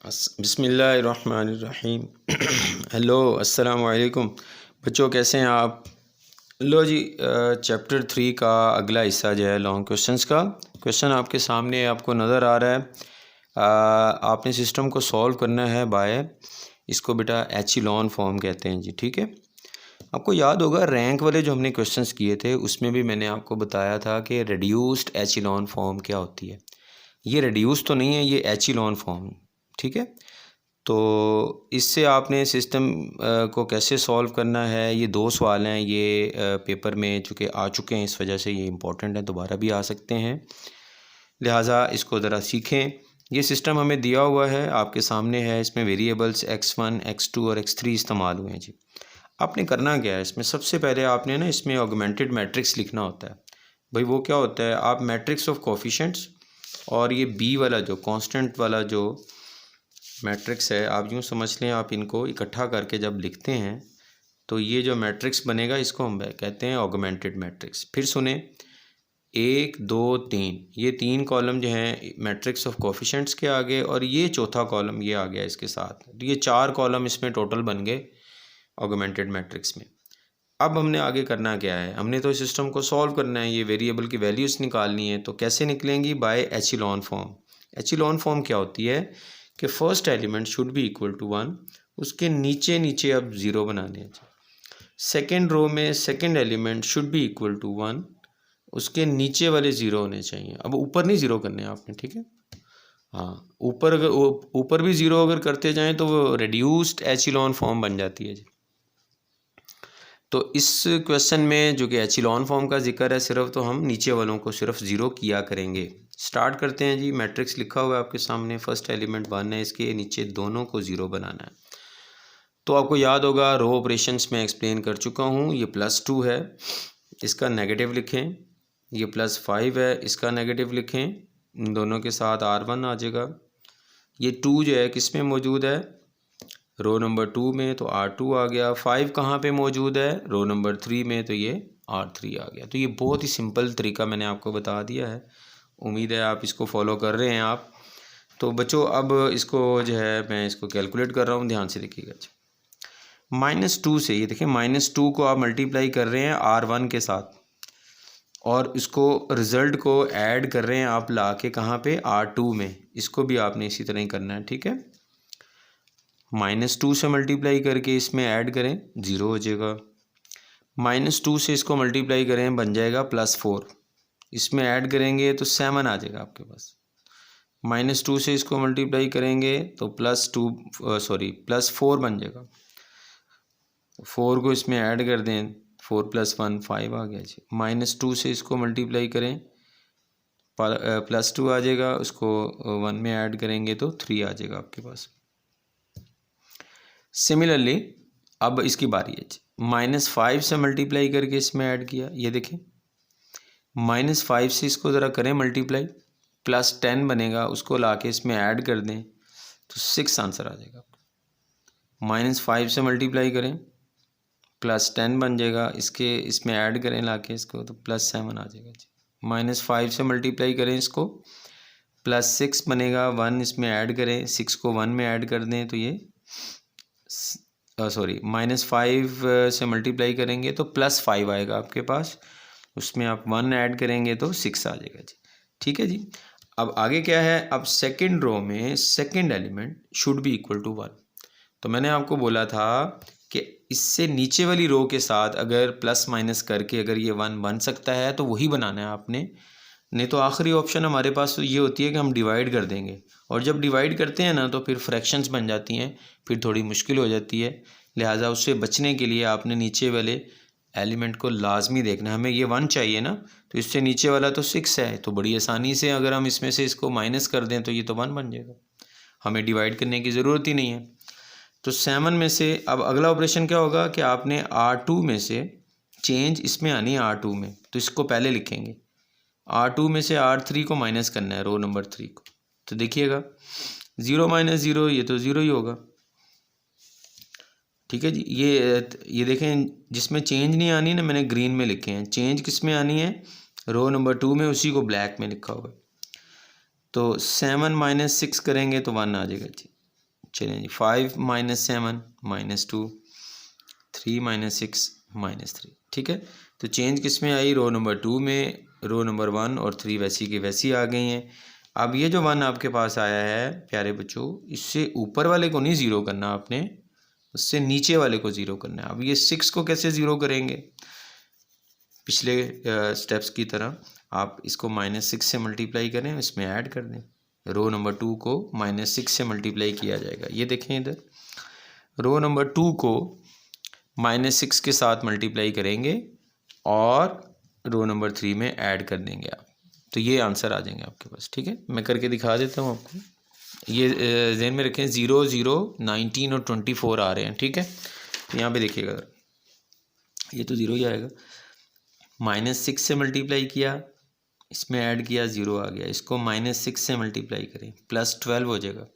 बिस्मिल्लाहिर्रहमानिर्रहीम। हेलो, अस्सलाम वालेकुम बच्चों, कैसे हैं आप? लो जी, चैप्टर 3 का अगला हिस्सा जो है लॉन्ग क्वेश्चंस का क्वेश्चन आपके सामने आपको नज़र आ रहा है। आपने सिस्टम को सॉल्व करना है बाय, इसको बेटा एचिलॉन फॉर्म कहते हैं जी। ठीक है, आपको याद होगा रैंक वाले जो हमने क्वेश्चंस किए थे उसमें भी मैंने आपको बताया था कि रिड्यूस्ड एचिलॉन फॉर्म क्या होती है। ये रिड्यूस तो नहीं है, ये एचिलॉन फॉर्म। ठीक है, तो इससे आपने सिस्टम को कैसे सॉल्व करना है, ये दो सवाल हैं। ये पेपर में चूँकि आ चुके हैं, इस वजह से ये इम्पोर्टेंट है, दोबारा भी आ सकते हैं, लिहाजा इसको ज़रा सीखें। ये सिस्टम हमें दिया हुआ है, आपके सामने है। इसमें वेरिएबल्स x1, x2 और x3 इस्तेमाल हुए हैं जी। आपने करना क्या है, इसमें सबसे पहले आपने ना इसमें ऑगमेंटेड मैट्रिक्स लिखना होता है। भाई वो क्या होता है, आप मैट्रिक्स ऑफ कोफिशेंट्स और ये बी वाला जो कांस्टेंट वाला जो मैट्रिक्स है, आप यूँ समझ लें, आप इनको इकट्ठा करके जब लिखते हैं तो ये जो मैट्रिक्स बनेगा इसको हम कहते हैं ऑगमेंटेड मैट्रिक्स। फिर सुने, 1 2 3, ये 3 कॉलम जो हैं मैट्रिक्स ऑफ कोफिशेंट्स के आगे, और ये चौथा कॉलम ये आ गया इसके साथ, तो ये 4 कॉलम इसमें टोटल बन गए ऑगमेंटेड मैट्रिक्स में। अब हमने आगे करना क्या है, हमने तो सिस्टम को सॉल्व करना है, ये वेरिएबल की वैल्यूज़ निकालनी है। तो कैसे निकलेंगी? By echelon form. Echelon form क्या होती है कि first element should be equal to 1, उसके नीचे नीचे अब ज़ीरो बनाने हैं। सेकेंड रो में second element should be equal to 1, उसके नीचे वाले ज़ीरो होने चाहिए। अब ऊपर नहीं ज़ीरो करने आपने, ठीक है? हाँ, ऊपर अगर ऊपर भी ज़ीरो अगर करते जाएं तो वो रिड्यूस्ड एचिलॉन फॉर्म बन जाती है जी। तो इस क्वेश्चन में जो कि एचिलॉन फॉर्म का जिक्र है सिर्फ, तो हम नीचे वालों को सिर्फ ज़ीरो किया करेंगे। स्टार्ट करते हैं जी। मैट्रिक्स लिखा हुआ है आपके सामने, फर्स्ट एलिमेंट 1 है, इसके नीचे दोनों को ज़ीरो बनाना है। तो आपको याद होगा रो ऑपरेशंस में एक्सप्लेन कर चुका हूँ। ये +2 है, इसका नेगेटिव लिखें। ये +5 है, इसका नेगेटिव लिखें। इन दोनों के साथ R1 आ जाएगा। ये 2 जो है किस में मौजूद है? रो नंबर 2 में, तो R2 आ गया। 5 कहाँ पे मौजूद है? रो नंबर 3 में, तो ये R3 आ गया। तो ये बहुत ही सिंपल तरीका मैंने आपको बता दिया है, उम्मीद है आप इसको फॉलो कर रहे हैं आप। तो बच्चों अब इसको जो है मैं इसको कैलकुलेट कर रहा हूँ, ध्यान से देखिएगा। -2 से, ये देखिए -2 को आप मल्टीप्लाई कर रहे हैं R1 के साथ, और इसको रिज़ल्ट को ऐड कर रहे हैं आप ला के कहाँ पे? R2 में। इसको भी आपने इसी तरह ही करना है, ठीक है? -2 से मल्टीप्लाई करके इसमें ऐड करें, 0 हो जाएगा। -2 से इसको मल्टीप्लाई करें, बन जाएगा +4। इसमें ऐड करेंगे तो 7 आ जाएगा आपके पास। -2 से इसको मल्टीप्लाई करेंगे तो +4 बन जाएगा। 4 को इसमें ऐड कर दें, 4 + 1 5 आ गया जी। -2 से इसको मल्टीप्लाई करें, +2 आ जाएगा, उसको 1 में ऐड करेंगे तो 3 आ जाएगा आपके पास। सिमिलरली अब इसकी बारी है जी। -5 से मल्टीप्लाई करके इसमें ऐड किया, ये देखें। -5 से इसको ज़रा करें मल्टीप्लाई, +10 बनेगा, उसको लाके इसमें ऐड कर दें तो 6 आंसर आ जाएगा। -5 से मल्टीप्लाई करें, +10 बन जाएगा, इसके इसमें ऐड करें लाके इसको, तो +7 आ जाएगा जी। -5 से मल्टीप्लाई करें इसको, +6 बनेगा, 1 इसमें ऐड करें, 6 को 1 में ऐड कर दें तो ये -5 से मल्टीप्लाई करेंगे तो +5 आएगा आपके पास, उसमें आप 1 ऐड करेंगे तो 6 आ जाएगा जी। ठीक है जी। अब आगे क्या है, अब सेकंड रो में second element should be equal to 1। तो मैंने आपको बोला था कि इससे नीचे वाली रो के साथ अगर प्लस माइनस करके अगर ये 1 बन सकता है तो वही बनाना है आपने, नहीं तो आखिरी ऑप्शन हमारे पास तो ये होती है कि हम डिवाइड कर देंगे, और जब डिवाइड करते हैं ना तो फिर फ्रैक्शंस बन जाती हैं, फिर थोड़ी मुश्किल हो जाती है। लिहाजा उससे बचने के लिए आपने नीचे वाले एलिमेंट को लाजमी देखना है। हमें ये 1 चाहिए ना, तो इससे नीचे वाला तो 6 है, तो बड़ी आसानी से अगर हम इसमें से इसको माइनस कर दें तो ये तो 1 बन जाएगा, हमें डिवाइड करने की ज़रूरत ही नहीं है। तो 7 में से अब अगला ऑपरेशन क्या होगा कि आपने R2 में से चेंज इसमें आनी है R2 में, तो इसको पहले लिखेंगे। R2 में से R3 को माइनस करना है, रो नंबर 3 को। तो देखिएगा 0 - 0, ये तो 0 ही होगा। ठीक है जी। ये देखें, जिसमें चेंज नहीं आनी ना, मैंने ग्रीन में लिखे हैं। चेंज किस में आनी है? रो नंबर 2 में, उसी को ब्लैक में लिखा हुआ है। तो 7 - 6 करेंगे तो 1 आ जाएगा जी। चलें जी, 5 माइनस 7 माइनस 2, 3 माइनस 6 माइनस 3। ठीक है, तो चेंज किस में आई? रो नंबर 2 में। रो नंबर 1 और 3 वैसी की वैसी आ गई हैं। अब ये जो 1 आपके पास आया है प्यारे बच्चों, इससे ऊपर वाले को नहीं ज़ीरो करना आपने, उससे नीचे वाले को ज़ीरो करना है। अब ये 6 को कैसे ज़ीरो करेंगे? पिछले स्टेप्स की तरह आप इसको -6 से मल्टीप्लाई करें, इसमें ऐड कर दें। रो नंबर 2 को -6 से मल्टीप्लाई किया जाएगा। ये देखें इधर, रो नंबर 2 को -6 के साथ मल्टीप्लाई करेंगे और रो नंबर 3 में ऐड कर देंगे आप, तो ये आंसर आ जाएंगे आपके पास। ठीक है, मैं करके दिखा देता हूँ आपको। ये ज़हन में रखें, 0 0 19 और 24 आ रहे हैं। ठीक है, तो यहाँ पे देखिएगा, ये तो ज़ीरो ही आएगा। -6 से मल्टीप्लाई किया, इसमें ऐड किया, 0 आ गया। इसको -6 से मल्टीप्लाई करें, +12 हो जाएगा।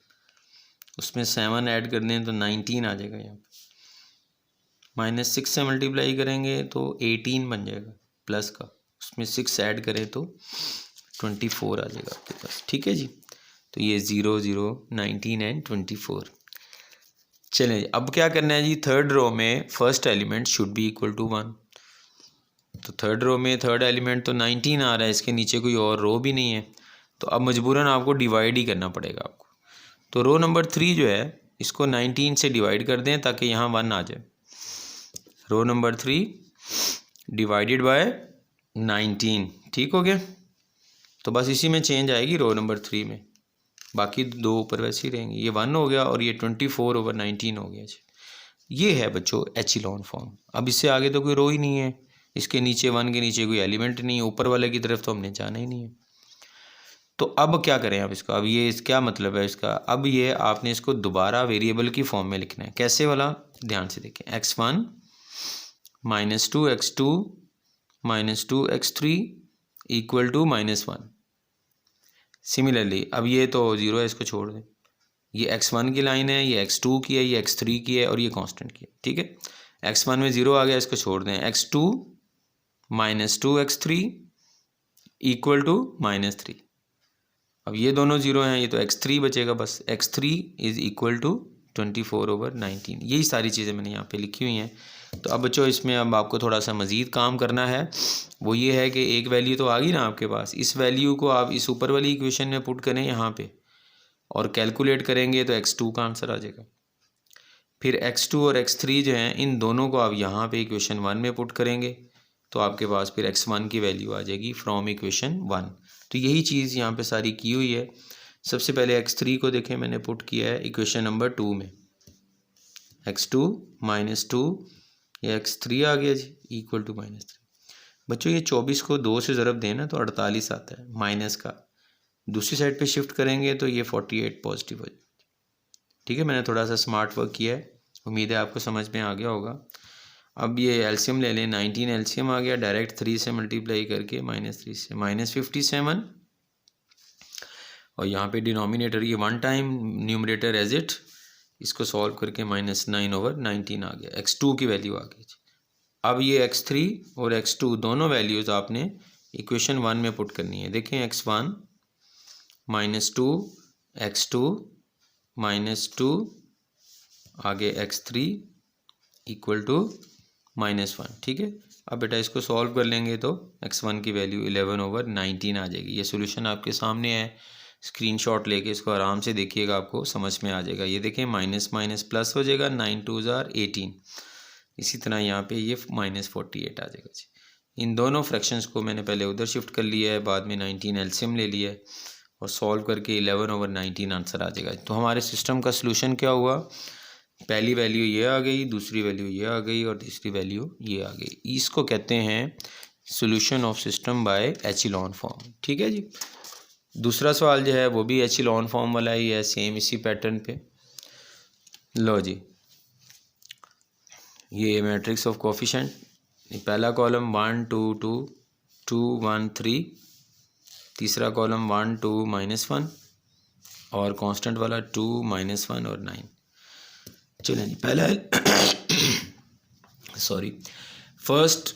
उसमें 7 ऐड कर दें तो 19 आ जाएगा। यहाँ पे -6 से मल्टीप्लाई करेंगे तो 18 बन जाएगा प्लस का, उसमें 6 ऐड करें तो 24 आ जाएगा आपके पास। ठीक है जी, तो ये 0 0 19 एंड 24। चलें, अब क्या करना है जी, थर्ड रो में first element should be equal to 1। तो थर्ड रो में थर्ड एलिमेंट तो 19 आ रहा है, इसके नीचे कोई और रो भी नहीं है, तो अब मजबूरन आपको डिवाइड ही करना पड़ेगा आपको। तो रो नंबर 3 जो है इसको 19 से डिवाइड कर दें ताकि यहाँ 1 आ जाए। रो नंबर 3 डिवाइडेड बाय 19, ठीक हो गया। तो बस इसी में चेंज आएगी रो नंबर 3 में, बाकी दो ऊपर वैसे ही रहेंगे। ये 1 हो गया और ये 24/19 हो गया जी। ये है बच्चों एचिलॉन फॉर्म। अब इससे आगे तो कोई रो ही नहीं है, इसके नीचे 1 के नीचे कोई एलिमेंट नहीं है, ऊपर वाले की तरफ तो हमने जाना ही नहीं है। तो अब क्या करें अब इसका, अब ये क्या मतलब है इसका, अब ये आपने इसको दोबारा वेरिएबल की फॉर्म में लिखना है। कैसे वाला, ध्यान से देखें, x1 -2 x2 -2 x3 equal to -1। Similarly अब ये तो 0 है, इसको छोड़ दें। ये x1 की लाइन है, ये x2 की है, ये x3 की है और ये कांस्टेंट की है। ठीक है, x1 में 0 आ गया, इसको छोड़ दें। x2 -2 x3 equal to -3। अब ये दोनों 0 हैं, ये तो x3 बचेगा बस। x3 is equal to 24/19। यही सारी चीज़ें मैंने यहाँ पे लिखी हुई हैं। तो अब बच्चों इसमें अब आपको थोड़ा सा मज़ीद काम करना है। वो ये है कि एक वैल्यू तो आ गई ना आपके पास, इस वैल्यू को आप इस ऊपर वाली इक्वेशन में पुट करें यहाँ पे और कैलकुलेट करेंगे तो x2 का आंसर आ जाएगा। फिर x2 और x3 जो हैं, इन दोनों को आप यहाँ पे इक्वेशन 1 में पुट करेंगे तो आपके पास फिर x1 की वैल्यू आ जाएगी फ्रॉम इक्वेशन 1। तो यही चीज़ यहाँ पे सारी की हुई है। सबसे पहले x3 को देखें, मैंने पुट किया है इक्वेशन नंबर 2 में। x2 -2 या x3 आ गया जी, इक्वल टू -3। बच्चों ये 24 को 2 से ज़रब देना तो 48 आता है, माइनस का दूसरी साइड पे शिफ्ट करेंगे तो ये 48 पॉजिटिव हो जाए। ठीक है, मैंने थोड़ा सा स्मार्ट वर्क किया है, उम्मीद है आपको समझ में आ गया होगा। अब ये एलसीएम ले लें, 19 एलसीएम आ गया, डायरेक्ट 3 से मल्टीप्लाई करके -3 से -57 और यहाँ पे डिनोमिनेटर ये 1 टाइम, न्यूमरेटर एज इट, इसको सॉल्व करके -9/19 आ गया। x2 की वैल्यू आ गई। अब ये x3 और x2 दोनों वैल्यूज़ आपने इक्वेशन 1 में पुट करनी है। देखें x1 -2 x2 -2 आगे x3 इक्वल टू -1। ठीक है, अब बेटा इसको सॉल्व कर लेंगे तो x1 की वैल्यू 11/19 आ जाएगी। ये सोल्यूशन आपके सामने है, स्क्रीनशॉट लेके इसको आराम से देखिएगा, आपको समझ में आ जाएगा। ये देखें माइनस माइनस प्लस हो जाएगा, 9 2 18। इसी तरह यहाँ पे ये -48 आ जाएगा जी। इन दोनों फ्रैक्शंस को मैंने पहले उधर शिफ्ट कर लिया है, बाद में 19 एलसीएम ले लिया है और सॉल्व करके 11/19 आंसर आ जाएगा। तो हमारे सिस्टम का सोल्यूशन क्या हुआ, पहली वैल्यू ये आ गई, दूसरी वैल्यू ये आ गई और तीसरी वैल्यू ये आ गई। इसको कहते हैं solution of system by echelon form. ठीक है जी। दूसरा सवाल जो है वो भी एचिलॉन फॉर्म वाला ही है, सेम इसी पैटर्न पे। लो जी, ये मैट्रिक्स ऑफ कोफिशेंट, पहला कॉलम 1 2 2 2 1 3, तीसरा कॉलम 1 2 -1 और कांस्टेंट वाला 2 -1 और 9। चलें जी, पहला sorry, first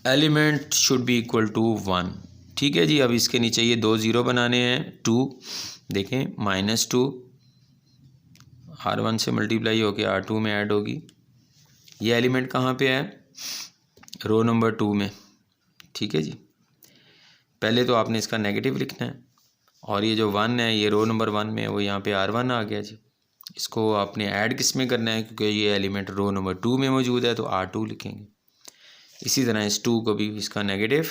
element should be equal to 1। ठीक है जी। अब इसके नीचे ये 2 0 बनाने हैं, 2 देखें -2 R1 से मल्टीप्लाई होके R2 में ऐड होगी। ये एलिमेंट कहाँ पे है? रो नंबर 2 में। ठीक है जी, पहले तो आपने इसका नेगेटिव लिखना है और ये जो 1 है ये रो नंबर 1 में है, वो यहाँ पे R1 आ गया जी। इसको आपने ऐड किस में करना है, क्योंकि ये एलिमेंट रो नंबर 2 में मौजूद है तो R2 लिखेंगे। इसी तरह इस 2 को भी इसका नेगेटिव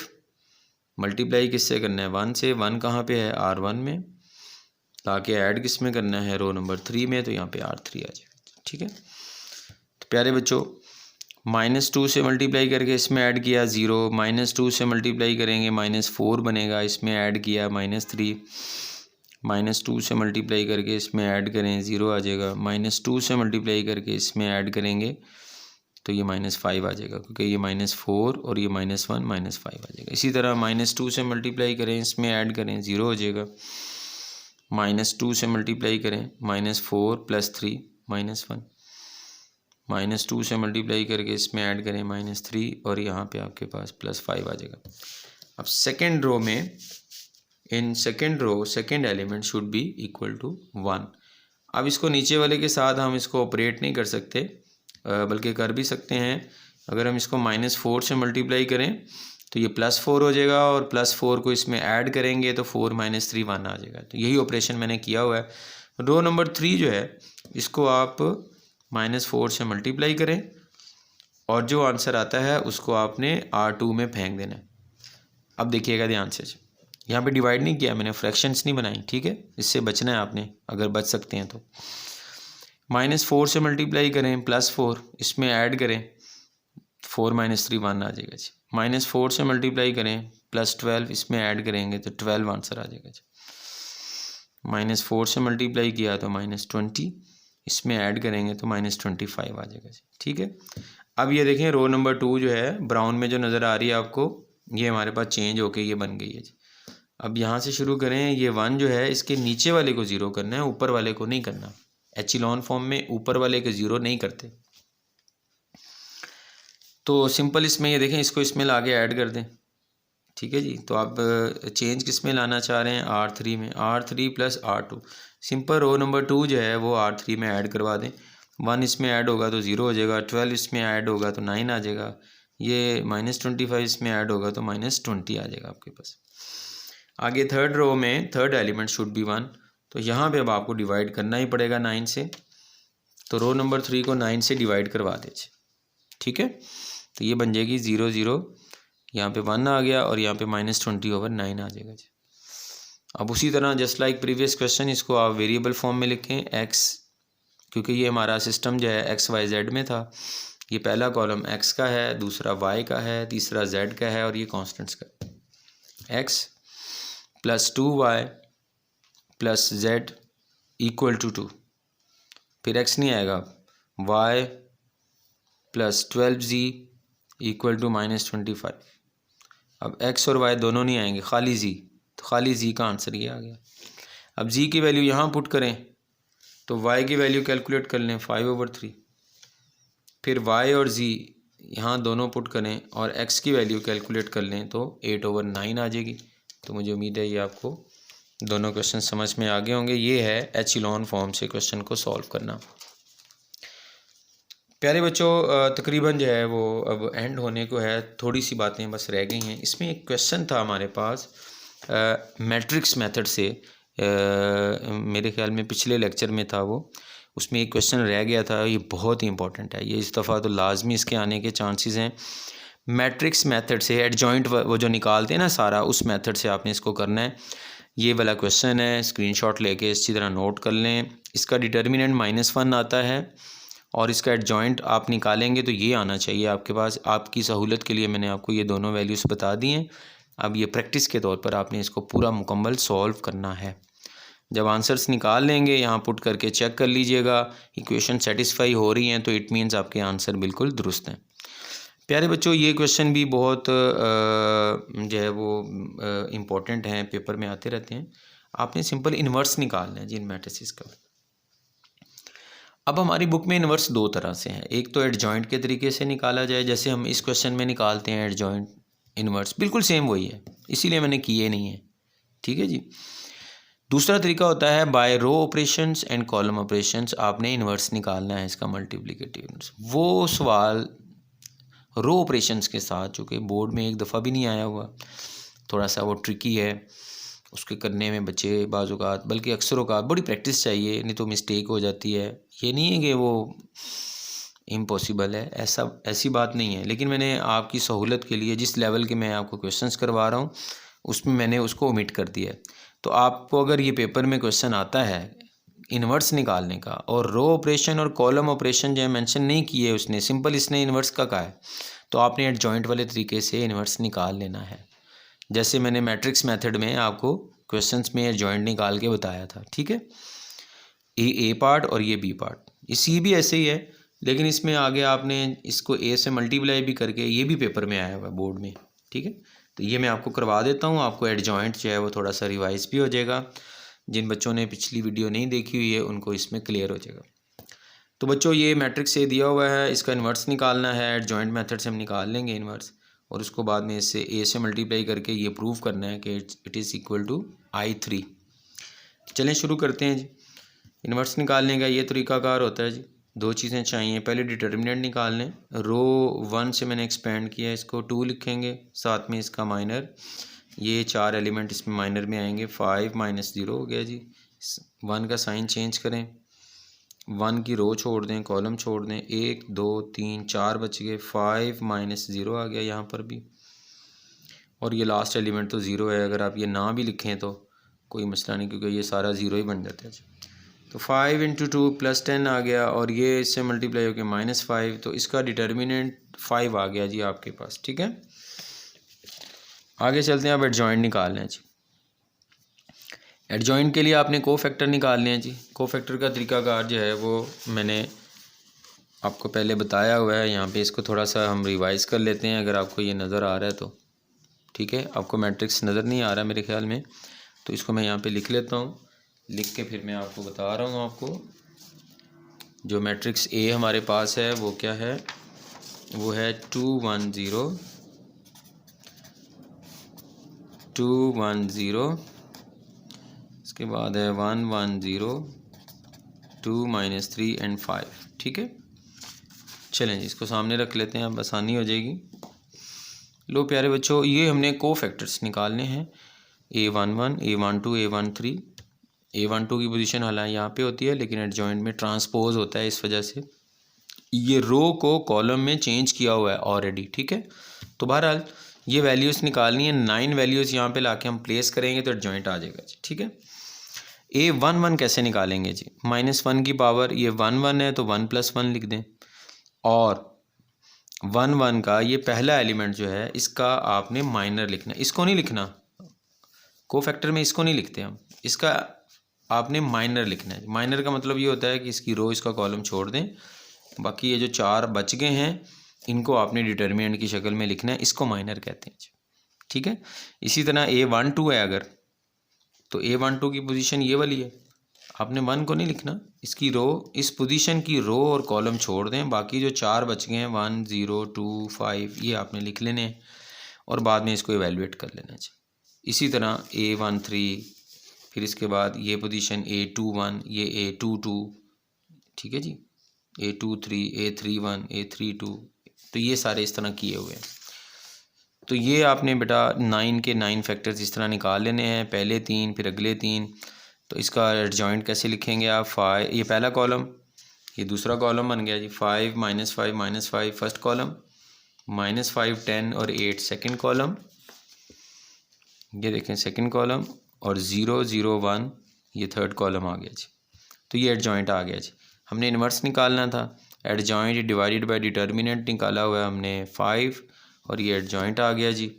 मल्टीप्लाई किससे करना है? 1 से। 1 कहाँ पे है? R1 में। ताकि ऐड किस में करना है? रो नंबर 3 में, तो यहाँ पे R3 आ जाएगा। ठीक है, तो प्यारे बच्चों -2 से मल्टीप्लाई करके इसमें ऐड किया 0, -2 से मल्टीप्लाई करेंगे -4 बनेगा, इसमें ऐड किया -3, -2 से मल्टीप्लाई करके इसमें ऐड करें 0 आ जाएगा, -2 से मल्टीप्लाई करके इसमें ऐड करेंगे तो ये -5 आ जाएगा, क्योंकि ये -4 और ये -1 -5 आ जाएगा। इसी तरह -2 से मल्टीप्लाई करें, इसमें ऐड करें 0 हो जाएगा, -2 से मल्टीप्लाई करें -4 + 3 -1, -2 से मल्टीप्लाई करके इसमें ऐड करें -3 और यहाँ पे आपके पास +5 आ जाएगा। अब सेकेंड रो में, in second row second element should be equal to 1। अब इसको नीचे वाले के साथ हम इसको ऑपरेट नहीं कर सकते, बल्कि कर भी सकते हैं। अगर हम इसको -4 से मल्टीप्लाई करें तो ये +4 हो जाएगा और +4 को इसमें ऐड करेंगे तो 4 - 3 1 आ जाएगा। तो यही ऑपरेशन मैंने किया हुआ है। रो नंबर 3 जो है इसको आप -4 से मल्टीप्लाई करें और जो आंसर आता है उसको आपने R2 में फेंक देना है। अब देखिएगा ध्यान से, यहाँ पे डिवाइड नहीं किया मैंने, फ्रैक्शंस नहीं बनाई। ठीक है, इससे बचना है आपने, अगर बच सकते हैं तो। -4 से मल्टीप्लाई करें +4, इसमें ऐड करें 4 - 3 1 आ जाएगा जी। -4 से मल्टीप्लाई करें +12, इसमें ऐड करेंगे तो 12 आंसर आ जाएगा जी। -4 से मल्टीप्लाई किया तो -20, इसमें ऐड करेंगे तो -25 आ जाएगा जी। ठीक है, अब ये देखें रो नंबर 2 जो है ब्राउन में जो नज़र आ रही है आपको, ये हमारे पास चेंज होके ये बन गई है जी। अब यहाँ से शुरू करें, ये 1 जो है इसके नीचे वाले को 0 करना है, ऊपर वाले को नहीं करना। एचिलॉन फॉर्म में ऊपर वाले के 0 नहीं करते। तो सिंपल इसमें ये देखें, इसको इसमें ला के ऐड कर दें। ठीक है जी, तो आप चेंज किस में लाना चाह रहे हैं? R3 में। R3 + R2, सिंपल रो नंबर 2 जो है वो R3 में ऐड करवा दें। 1 इसमें ऐड होगा तो 0 हो जाएगा, 12 इसमें ऐड होगा तो 9 आ जाएगा, ये -25 इसमें ऐड होगा तो -20 आ जाएगा आपके पास। आगे थर्ड रो में थर्ड एलिमेंट शुड बी 1, तो यहाँ पे अब आपको डिवाइड करना ही पड़ेगा 9 से। तो रो नंबर 3 को 9 से डिवाइड करवा दीजिए। ठीक है, तो ये बन जाएगी 0 0, यहाँ पे 1 आ गया और यहाँ पे -20/9 आ जाएगा जी। अब उसी तरह जस्ट लाइक प्रीवियस क्वेश्चन, इसको आप वेरिएबल फॉर्म में लिखें x, क्योंकि ये हमारा सिस्टम जो है x y z में था। ये पहला कॉलम x का है, दूसरा y का है, तीसरा z का है और ये कॉन्स्टेंट्स का है। x + 2y + z = 2, फिर x नहीं आएगा, y + 12z = -25। अब x और y दोनों नहीं आएंगे, खाली z, तो खाली z का आंसर ये आ गया। अब z की वैल्यू यहाँ पुट करें तो y की वैल्यू कैलकुलेट कर लें 5/3, फिर y और z यहाँ दोनों पुट करें और x की वैल्यू कैलकुलेट कर लें तो 8/9 आ जाएगी। तो मुझे उम्मीद है ये आपको दोनों क्वेश्चन समझ में आ गए होंगे। ये है एचिलॉन फॉर्म से क्वेश्चन को सॉल्व करना। प्यारे बच्चों, तकरीबन जो है वो अब एंड होने को है, थोड़ी सी बातें बस रह गई हैं। इसमें एक क्वेश्चन था हमारे पास मैट्रिक्स मेथड से, मेरे ख्याल में पिछले लेक्चर में था वो, उसमें एक क्वेश्चन रह गया था। ये बहुत ही इंपॉर्टेंट है, ये इस दफ़ा तो लाजमी इसके आने के चांसेस हैं। मैट्रिक्स मेथड से एडजॉइंट वो जो निकालते हैं ना सारा, उस मेथड से आपने इसको करना है। ये वाला क्वेश्चन है, स्क्रीनशॉट लेके इसी तरह नोट कर लें। इसका डिटर्मिनेंट -1 आता है और इसका एडजॉइंट आप निकालेंगे तो ये आना चाहिए आपके पास। आपकी सहूलत के लिए मैंने आपको ये दोनों वैल्यूज़ बता दी हैं। अब ये प्रैक्टिस के तौर पर आपने इसको पूरा मुकम्मल सॉल्व करना है। जब आंसर्स निकाल लेंगे यहाँ पुट करके चेक कर लीजिएगा, इक्वेशन सेटिस्फाई हो रही हैं तो इट मीन्स आपके आंसर बिल्कुल दुरुस्त हैं। प्यारे बच्चों, ये क्वेश्चन भी बहुत जो है वो इम्पोर्टेंट हैं, पेपर में आते रहते हैं। आपने सिंपल इन्वर्स निकालना है जिन मैट्रिसेस का। अब हमारी बुक में इन्वर्स दो तरह से हैं, एक तो एडजॉइंट के तरीके से निकाला जाए, जैसे हम इस क्वेश्चन में निकालते हैं एडजॉइंट इन्वर्स, बिल्कुल सेम वही है, इसीलिए मैंने किए नहीं है। ठीक है जी, दूसरा तरीका होता है by row operations and column operations. आपने इन्वर्स निकालना है इसका, मल्टीप्लिकेटिव इन्वर्स। वो सवाल रो ऑपरेशंस के साथ, जो कि बोर्ड में एक दफ़ा भी नहीं आया हुआ, थोड़ा सा वो ट्रिकी है, उसके करने में बच्चे बाज़ औक़ात, बल्कि अक्सर औक़ात बड़ी प्रैक्टिस चाहिए, नहीं तो मिस्टेक हो जाती है। ये नहीं है कि वो इम्पॉसिबल है, ऐसी बात नहीं है, लेकिन मैंने आपकी सहूलत के लिए जिस लेवल के मैं आपको क्वेश्चंस करवा रहा हूँ उसमें मैंने उसको ओमिट कर दिया है। तो आपको अगर ये पेपर में क्वेश्चन आता है इन्वर्स निकालने का और रो ऑपरेशन और कॉलम ऑपरेशन जो है मेंशन नहीं किए उसने, सिंपल इसने इन्वर्स का कहा है, तो आपने एडजॉइंट वाले तरीके से इन्वर्स निकाल लेना है, जैसे मैंने मैट्रिक्स मेथड में आपको क्वेश्चंस में एडजॉइंट निकाल के बताया था। ठीक है, ए पार्ट और ये बी पार्ट, इसी भी ऐसे ही है, लेकिन इसमें आगे आपने इसको ए से मल्टीप्लाई भी करके, ये भी पेपर में आया हुआ है बोर्ड में। ठीक है, तो ये मैं आपको करवा देता हूँ, आपको एडजॉइंट जो है वो थोड़ा सा रिवाइज भी हो जाएगा। जिन बच्चों ने पिछली वीडियो नहीं देखी हुई है उनको इसमें क्लियर हो जाएगा। तो बच्चों ये मैट्रिक्स से दिया हुआ है, इसका इन्वर्स निकालना है, एडजॉइंट मेथड से हम निकाल लेंगे इन्वर्स, और उसको बाद में इससे ए से मल्टीप्लाई करके ये प्रूव करना है कि it is equal to I3। चलें शुरू करते हैं जी। इन्वर्स निकालने का ये तरीकाकार होता है जी, दो चीज़ें चाहिए, पहले डिटर्मिनेंट निकाल लें, रो 1 से मैंने एक्सपेंड किया, इसको 2 लिखेंगे, साथ में इसका माइनर, ये 4 एलिमेंट इसमें माइनर में आएंगे, 5 माइनस 0 हो गया जी। 1 का साइन चेंज करें, 1 की रो छोड़ दें, कॉलम छोड़ दें, 1 2 3 4 बच गए, 5 माइनस 0 आ गया यहाँ पर भी, और ये लास्ट एलिमेंट तो 0 है, अगर आप ये ना भी लिखें तो कोई मसला नहीं, क्योंकि ये सारा 0 ही बन जाता है जी। तो 5 इंटू 2 प्लस 10 आ गया, और ये इससे मल्टीप्लाई होकर -5, तो इसका डिटर्मिनेंट 5 आ गया जी आपके पास। ठीक है, आगे चलते हैं, अब एडजॉइंट निकालना है जी। एडजॉइंट के लिए आपने को फैक्टर निकालने हैं जी। को फैक्टर का तरीकाकार जो है वो मैंने आपको पहले बताया हुआ है, यहाँ पे इसको थोड़ा सा हम रिवाइज कर लेते हैं, अगर आपको ये नज़र आ रहा है तो। ठीक है, आपको मैट्रिक्स नज़र नहीं आ रहा मेरे ख्याल में, तो इसको मैं यहाँ पे लिख लेता हूँ, लिख के फिर मैं आपको बता रहा हूँ। आपको जो मैट्रिक्स ए हमारे पास है वो क्या है, वो है 2 1 0 2 1 0, इसके बाद है 1 1 0 2 -3 एंड 5। ठीक है, चलें जी इसको सामने रख लेते हैं, अब आसानी हो जाएगी। लो प्यारे बच्चों, ये हमने को फैक्टर्स निकालने हैं, A11 A12 A13। A12 की पोजीशन हालांकि यहाँ पे होती है, लेकिन एडजॉइंट में ट्रांसपोज होता है, इस वजह से ये रो को कॉलम में चेंज किया हुआ है ऑलरेडी। ठीक है, तो बहरहाल ये वैल्यूज़ निकालनी है, 9 वैल्यूज़ यहाँ पे लाके हम प्लेस करेंगे तो एडजॉइंट आ जाएगा जी। ठीक है, A11 कैसे निकालेंगे जी, -1 की पावर, ये 1 1 है तो 1 + 1 लिख दें, और 1 1 का ये पहला एलिमेंट जो है इसका आपने माइनर लिखना है, इसको नहीं लिखना, को फैक्टर में इसको नहीं लिखते हम, इसका आपने माइनर लिखना है। माइनर का मतलब ये होता है कि इसकी रो इसका कॉलम छोड़ दें, बाकी ये जो 4 बच गए हैं इनको आपने डिटर्मिनेंट की शक्ल में लिखना है, इसको माइनर कहते हैं। ठीक है, इसी तरह A12 है अगर, तो A12 की पोजीशन ये वाली है, आपने 1 को नहीं लिखना, इसकी रो, इस पोजीशन की रो और कॉलम छोड़ दें, बाकी जो 4 बच गए हैं 1 0 2 5 ये आपने लिख लेने हैं, और बाद में इसको इवेलुएट कर लेना चाहिए। इसी तरह A13, फिर इसके बाद ये पोजीशन A21, ये A22, ठीक है जी, A23 A31 A32, तो ये सारे इस तरह किए हुए हैं। तो ये आपने बेटा 9 के 9 फैक्टर्स इस तरह निकाल लेने हैं, पहले 3 फिर अगले 3। तो इसका एडजॉइंट कैसे लिखेंगे आप, 5 ये पहला कॉलम, ये दूसरा कॉलम बन गया जी, 5 -5 फर्स्ट कॉलम, -5 10 और 8 सेकंड कॉलम, ये देखें सेकंड कॉलम, और 0 0 1 ये थर्ड कॉलम आ गया जी। तो ये एडजॉइंट आ गया जी। हमने इन्वर्स निकालना था, एडजॉइंट डिवाइडेड बाय डिटर्मिनेंट निकाला हुआ है हमने 5, और ये एडजॉइंट आ गया जी।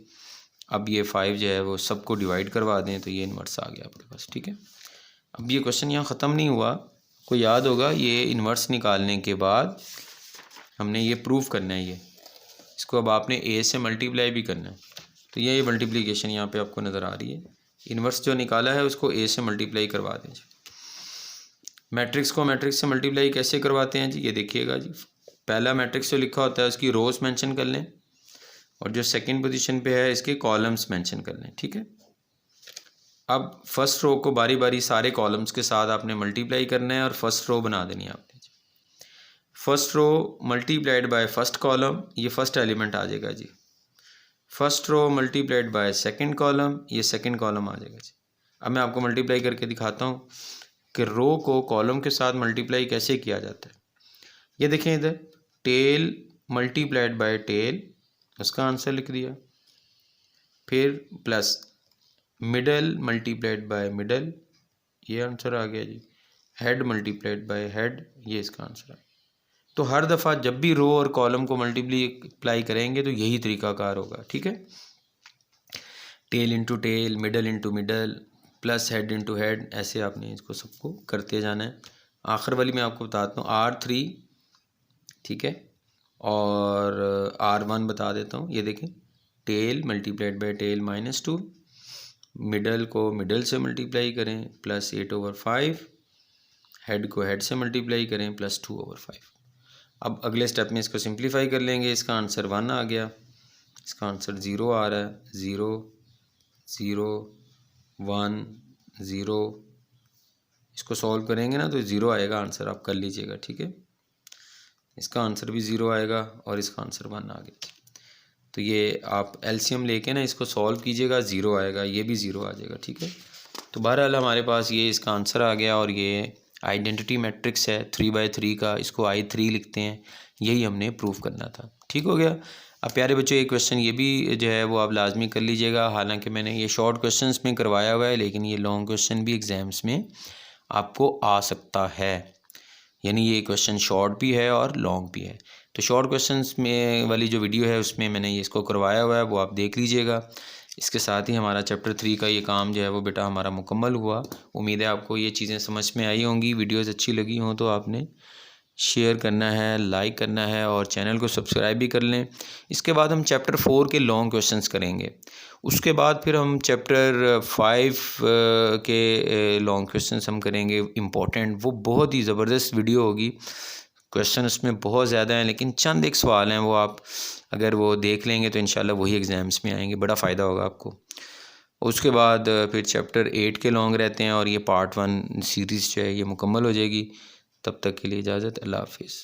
अब ये 5 जो है वो सबको डिवाइड करवा दें तो ये इन्वर्स आ गया आपके पास। ठीक है, अब ये क्वेश्चन यहाँ ख़त्म नहीं हुआ, को याद होगा ये इन्वर्स निकालने के बाद हमने ये प्रूव करना है, ये इसको अब आपने ए से मल्टीप्लाई भी करना है। तो ये मल्टीप्लिकेशन यहाँ पे आपको नज़र आ रही है, इन्वर्स जो निकाला है उसको ए से मल्टीप्लाई करवा दें जी। मैट्रिक्स को मैट्रिक्स से मल्टीप्लाई कैसे करवाते हैं जी, ये देखिएगा जी। पहला मैट्रिक्स जो लिखा होता है उसकी रोज़ मेंशन कर लें, और जो सेकंड पोजीशन पे है इसके कॉलम्स मेंशन कर लें। ठीक है, अब फर्स्ट रो को बारी बारी सारे कॉलम्स के साथ आपने मल्टीप्लाई करना है और फर्स्ट रो बना देनी है आपने। First row multiplied by first column, ये फर्स्ट एलिमेंट आ जाएगा जी। First row multiplied by second column, ये सेकंड कॉलम आ जाएगा जी। अब मैं आपको मल्टीप्लाई करके दिखाता हूँ कि रो को कॉलम के साथ मल्टीप्लाई कैसे किया जाता है। ये देखें इधर, टेल मल्टीप्लाइड बाय टेल, उसका आंसर लिख दिया। फिर plus middle multiplied by middle, ये आंसर आ गया जी। हेड मल्टीप्लाइड बाय हेड, ये इसका आंसर आ गया। तो हर दफ़ा जब भी रो और कॉलम को मल्टीप्लाई करेंगे तो यही तरीकाकार होगा, ठीक है। Tail into tail, middle into middle, plus head into head, ऐसे आपने इसको सबको करते जाना है। आखिर वाली मैं आपको बताता हूँ R3, ठीक है, और R1 बता देता हूँ। ये देखें, tail multiplied by tail -2, middle को मिडल से मल्टीप्लाई करें प्लस 8/5, हेड को हेड से मल्टीप्लाई करें प्लस 2/5। अब अगले स्टेप में इसको सिंप्लीफाई कर लेंगे। इसका आंसर 1 आ गया, इसका आंसर 0 आ रहा है। 0 0 1 0, इसको सॉल्व करेंगे ना तो 0 आएगा आंसर, आप कर लीजिएगा, ठीक है। इसका आंसर भी 0 आएगा और इसका आंसर 1 आ गया। तो ये आप एलसीएम लेके ना इसको सॉल्व कीजिएगा, 0 आएगा, ये भी 0 आ जाएगा, ठीक है। तो बहरहाल हमारे पास ये इसका आंसर आ गया और ये आइडेंटिटी मैट्रिक्स है 3/3 का, इसको I3 लिखते हैं। यही हमने प्रूव करना था, ठीक हो गया। अब प्यारे बच्चों, एक क्वेश्चन ये भी जो है वो आप लाजमी कर लीजिएगा। हालांकि मैंने ये शॉर्ट क्वेश्चंस में करवाया हुआ है, लेकिन ये लॉन्ग क्वेश्चन भी एग्ज़ाम्स में आपको आ सकता है। यानी ये क्वेश्चन शॉर्ट भी है और लॉन्ग भी है। तो शॉर्ट क्वेश्चंस में वाली जो वीडियो है उसमें मैंने ये इसको करवाया हुआ है, वो आप देख लीजिएगा। इसके साथ ही हमारा चैप्टर 3 का ये काम जो है वो बेटा हमारा मुकम्मल हुआ। उम्मीद है आपको ये चीज़ें समझ में आई होंगी। वीडियोज़ अच्छी लगी हों तो आपने शेयर करना है, लाइक करना है और चैनल को सब्सक्राइब भी कर लें। इसके बाद हम चैप्टर 4 के लॉन्ग क्वेश्चंस करेंगे। उसके बाद फिर हम चैप्टर 5 के लॉन्ग क्वेश्चंस हम करेंगे इम्पोर्टेंट। वो बहुत ही ज़बरदस्त वीडियो होगी। क्वेश्चन उसमें बहुत ज़्यादा हैं, लेकिन चंद एक सवाल हैं, वो आप अगर वो देख लेंगे तो इंशाल्लाह वही एग्ज़ाम्स में आएंगे, बड़ा फ़ायदा होगा आपको। उसके बाद फिर चैप्टर 8 के लॉन्ग रहते हैं और ये पार्ट 1 सीरीज़ जो है ये मुकम्मल हो जाएगी। तब तक के लिए इजाज़त, अल्लाह हाफिज़।